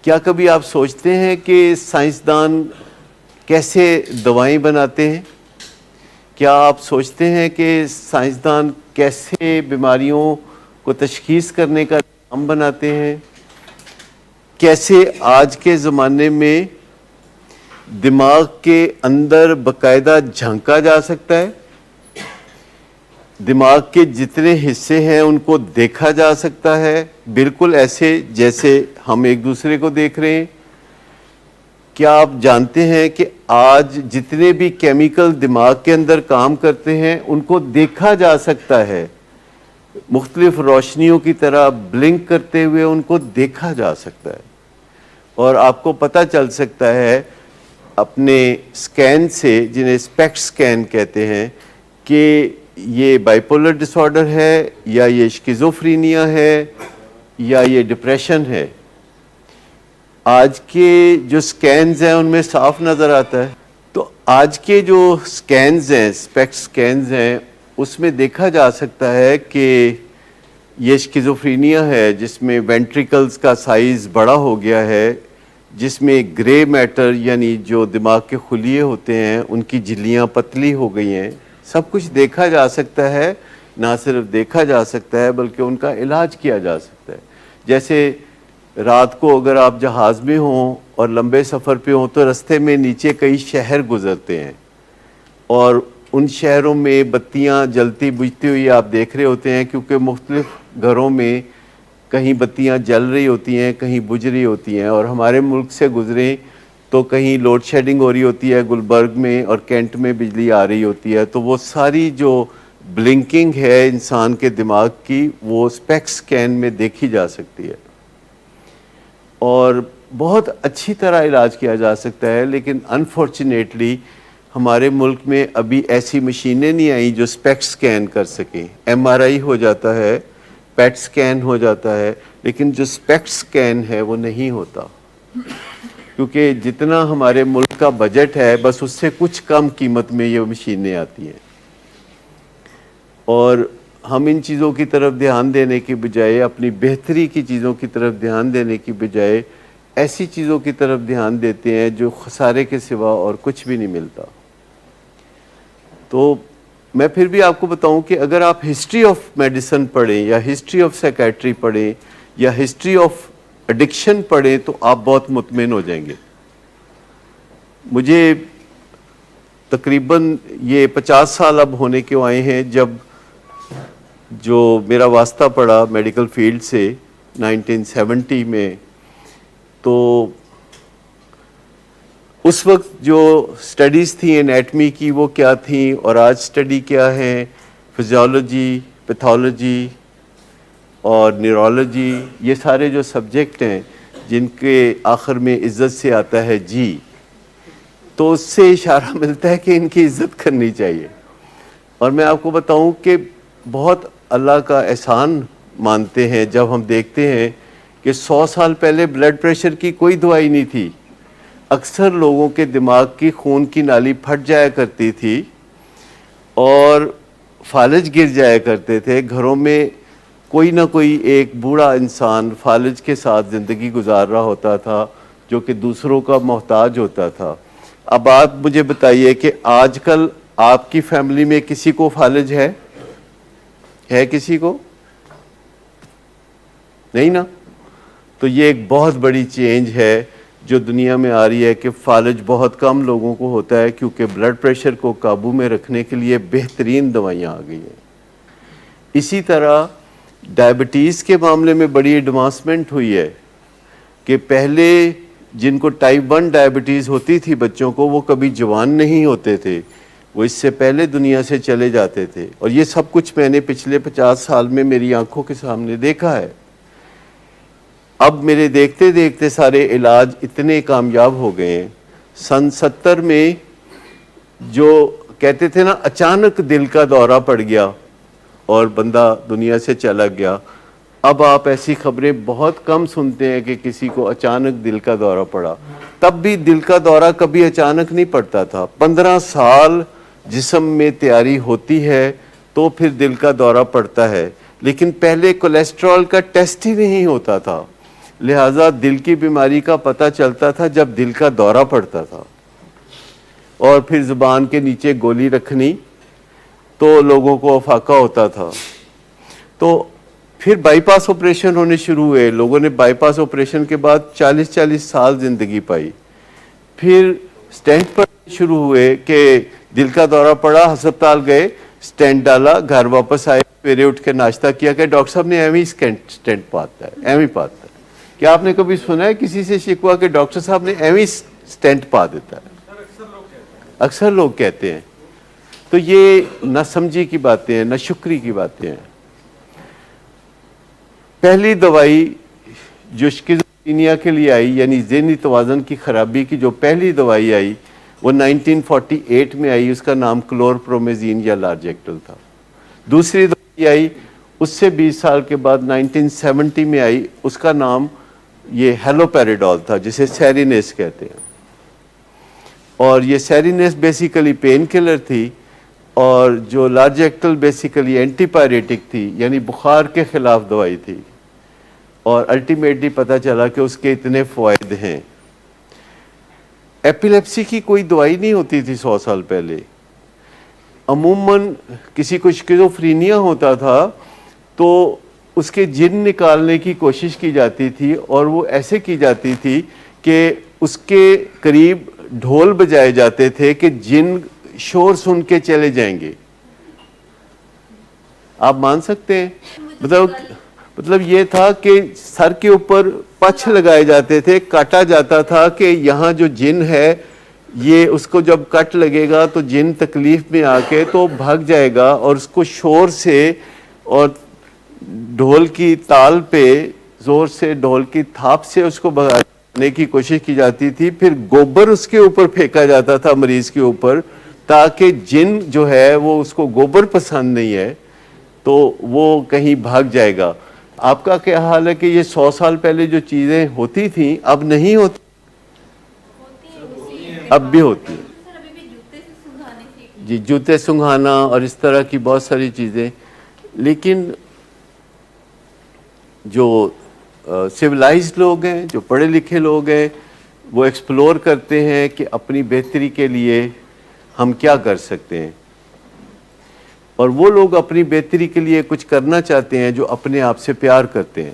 کیا کبھی آپ سوچتے ہیں کہ سائنسدان کیسے دوائیں بناتے ہیں؟ کیا آپ سوچتے ہیں کہ سائنسدان کیسے بیماریوں کو تشخیص کرنے کا نظام بناتے ہیں؟ کیسے آج کے زمانے میں دماغ کے اندر باقاعدہ جھانکا جا سکتا ہے، دماغ کے جتنے حصے ہیں ان کو دیکھا جا سکتا ہے، بالکل ایسے جیسے ہم ایک دوسرے کو دیکھ رہے ہیں؟ کیا آپ جانتے ہیں کہ آج جتنے بھی کیمیکل دماغ کے اندر کام کرتے ہیں ان کو دیکھا جا سکتا ہے، مختلف روشنیوں کی طرح بلنک کرتے ہوئے ان کو دیکھا جا سکتا ہے، اور آپ کو پتہ چل سکتا ہے اپنے سکین سے، جنہیں اسپیکٹ سکین کہتے ہیں، کہ یہ بائیپولر ڈس آرڈر ہے یا یہ اسکیزوفرینیا ہے یا یہ ڈپریشن ہے۔ آج کے جو سکینز ہیں ان میں صاف نظر آتا ہے۔ تو آج کے جو سکینز ہیں، اسپیکٹ سکینز ہیں، اس میں دیکھا جا سکتا ہے کہ یہ اسکیزوفرینیا ہے جس میں وینٹریکلز کا سائز بڑا ہو گیا ہے، جس میں گرے میٹر یعنی جو دماغ کے خلیے ہوتے ہیں ان کی جھلیاں پتلی ہو گئی ہیں۔ سب کچھ دیکھا جا سکتا ہے، نہ صرف دیکھا جا سکتا ہے بلکہ ان کا علاج کیا جا سکتا ہے۔ جیسے رات کو اگر آپ جہاز میں ہوں اور لمبے سفر پہ ہوں تو رستے میں نیچے کئی شہر گزرتے ہیں، اور ان شہروں میں بتیاں جلتی بجھتی ہوئی آپ دیکھ رہے ہوتے ہیں، کیونکہ مختلف گھروں میں کہیں بتیاں جل رہی ہوتی ہیں، کہیں بجھ رہی ہوتی ہیں۔ اور ہمارے ملک سے گزریں تو کہیں لوڈ شیڈنگ ہو رہی ہوتی ہے، گلبرگ میں اور کینٹ میں بجلی آ رہی ہوتی ہے، تو وہ ساری جو بلنکنگ ہے انسان کے دماغ کی وہ اسپیکٹ سکین میں دیکھی جا سکتی ہے، اور بہت اچھی طرح علاج کیا جا سکتا ہے۔ لیکن انفارچونیٹلی ہمارے ملک میں ابھی ایسی مشینیں نہیں آئیں جو اسپیکٹ سکین کر سکیں۔ ایم آر آئی ہو جاتا ہے، پیٹ سکین ہو جاتا ہے، لیکن جو اسپیکٹ سکین ہے وہ نہیں ہوتا، کیونکہ جتنا ہمارے ملک کا بجٹ ہے بس اس سے کچھ کم قیمت میں یہ مشینیں آتی ہیں، اور ہم ان چیزوں کی طرف دھیان دینے کی بجائے، اپنی بہتری کی چیزوں کی طرف دھیان دینے کی بجائے ایسی چیزوں کی طرف دھیان دیتے ہیں جو خسارے کے سوا اور کچھ بھی نہیں ملتا۔ تو میں پھر بھی آپ کو بتاؤں کہ اگر آپ ہسٹری آف میڈیسن پڑھیں یا ہسٹری آف سائیکیٹری پڑھیں یا ہسٹری آف ایڈکشن پڑھیں تو آپ بہت مطمئن ہو جائیں گے۔ مجھے تقریباً یہ 50 سال اب ہونے کے آئے ہیں جب جو میرا واسطہ پڑا میڈیکل فیلڈ سے 1970 میں، تو اس وقت جو سٹڈیز تھیں انیٹمی کی وہ کیا تھیں، اور آج سٹڈی کیا ہے، فزیولوجی، پیتھولوجی اور نیورولوجی، یہ سارے جو سبجیکٹ ہیں جن کے آخر میں عزت سے آتا ہے جی، تو اس سے اشارہ ملتا ہے کہ ان کی عزت کرنی چاہیے۔ اور میں آپ کو بتاؤں کہ بہت اللہ کا احسان مانتے ہیں جب ہم دیکھتے ہیں کہ 100 سال پہلے بلڈ پریشر کی کوئی دوائی نہیں تھی، اکثر لوگوں کے دماغ کی خون کی نالی پھٹ جایا کرتی تھی اور فالج گر جایا کرتے تھے، گھروں میں کوئی نہ کوئی ایک بوڑھا انسان فالج کے ساتھ زندگی گزار رہا ہوتا تھا جو کہ دوسروں کا محتاج ہوتا تھا۔ اب آپ مجھے بتائیے کہ آج کل آپ کی فیملی میں کسی کو فالج ہے کسی کو؟ نہیں نا؟ تو یہ ایک بہت بڑی چینج ہے جو دنیا میں آ رہی ہے کہ فالج بہت کم لوگوں کو ہوتا ہے، کیونکہ بلڈ پریشر کو قابو میں رکھنے کے لیے بہترین دوائیاں آ گئی ہیں۔ اسی طرح ڈائبٹیز کے معاملے میں بڑی ایڈوانسمنٹ ہوئی ہے کہ پہلے جن کو ٹائپ 1 ڈائبٹیز ہوتی تھی بچوں کو، وہ کبھی جوان نہیں ہوتے تھے، وہ اس سے پہلے دنیا سے چلے جاتے تھے، اور یہ سب کچھ میں نے پچھلے 50 سال میں میری آنکھوں کے سامنے دیکھا ہے۔ اب میرے دیکھتے دیکھتے سارے علاج اتنے کامیاب ہو گئے ہیں۔ سن 70 میں جو کہتے تھے نا اچانک دل کا دورہ پڑ گیا اور بندہ دنیا سے چلا گیا، اب آپ ایسی خبریں بہت کم سنتے ہیں کہ کسی کو اچانک دل کا دورہ پڑا۔ تب بھی دل کا دورہ کبھی اچانک نہیں پڑتا تھا، 15 سال جسم میں تیاری ہوتی ہے تو پھر دل کا دورہ پڑتا ہے، لیکن پہلے کولیسٹرول کا ٹیسٹ ہی نہیں ہوتا تھا، لہٰذا دل کی بیماری کا پتہ چلتا تھا جب دل کا دورہ پڑتا تھا، اور پھر زبان کے نیچے گولی رکھنی تو لوگوں کو افاقہ ہوتا تھا. تو پھر بائی پاس آپریشن ہونے شروع ہوئے، لوگوں نے بائی پاس آپریشن کے بعد 40 سال زندگی پائی. پھر سٹینٹ پر شروع ہوئے کہ دل کا دورہ پڑا، ہسپتال گئے، سٹینٹ ڈالا، گھر واپس آئے، سویرے اٹھ کے ناشتہ کیا کہ ڈاکٹر صاحب نے ایویں سٹینٹ پاتا ہے، ایویں پاتا ہے. کیا آپ نے کبھی سنا ہے کسی سے شکوہ کہ ڈاکٹر صاحب نے ایویں سٹینٹ پا دیتا ہے؟ اکثر لوگ کہتے ہیں. تو یہ نہ سمجھی کی باتیں ہیں، نہ شکری کی باتیں ہیں. پہلی دوائی جو اسکیزوفرینیا کے لیے آئی، یعنی ذہنی توازن کی خرابی کی جو پہلی دوائی آئی وہ 1948 میں آئی، اس کا نام کلورپرومیزین یا لارجیکٹل تھا. دوسری دوائی آئی اس سے 20 سال کے بعد 1970 میں آئی، اس کا نام یہ ہیلوپیریڈول تھا جسے سیرینیس کہتے ہیں. اور یہ سیرینیس بیسیکلی پین کلر تھی، اور جو لارجیکٹل بیسیکلی اینٹی پائریٹک تھی، یعنی بخار کے خلاف دوائی تھی. اور الٹیمیٹلی پتہ چلا کہ اس کے اتنے فوائد ہیں. ایپیلیپسی کی کوئی دوائی نہیں ہوتی تھی 100 سال پہلے. عموماً کسی کو اسکیزوفرینیا ہوتا تھا تو اس کے جن نکالنے کی کوشش کی جاتی تھی، اور وہ ایسے کی جاتی تھی کہ اس کے قریب ڈھول بجائے جاتے تھے کہ جن شور سن کے چلے جائیں گے. آپ مان سکتے ہیں؟ مطلب یہ تھا کہ سر کے اوپر پچھ لگائے جاتے تھے، کاٹا جاتا تھا کہ یہاں جو جن ہے یہ اس کو جب کٹ لگے گا تو جن تکلیف میں آ کے تو بھاگ جائے گا، اور اس کو شور سے اور ڈھول کی تال پہ زور سے، ڈھول کی تھاپ سے اس کو بھگانے کی کوشش کی جاتی تھی. پھر گوبر اس کے اوپر پھینکا جاتا تھا مریض کے اوپر، تاکہ جن جو ہے وہ اس کو گوبر پسند نہیں ہے تو وہ کہیں بھاگ جائے گا. آپ کا کیا حال ہے کہ یہ 100 سال پہلے جو چیزیں ہوتی تھیں اب نہیں ہوتی؟ اب بھی ہوتی ہیں. جی، جوتے سنگھانا اور اس طرح کی بہت ساری چیزیں. لیکن جو سویلائزڈ لوگ ہیں، جو پڑھے لکھے لوگ ہیں، وہ ایکسپلور کرتے ہیں کہ اپنی بہتری کے لیے ہم کیا کر سکتے ہیں. اور وہ لوگ اپنی بہتری کے لیے کچھ کرنا چاہتے ہیں جو اپنے آپ سے پیار کرتے ہیں.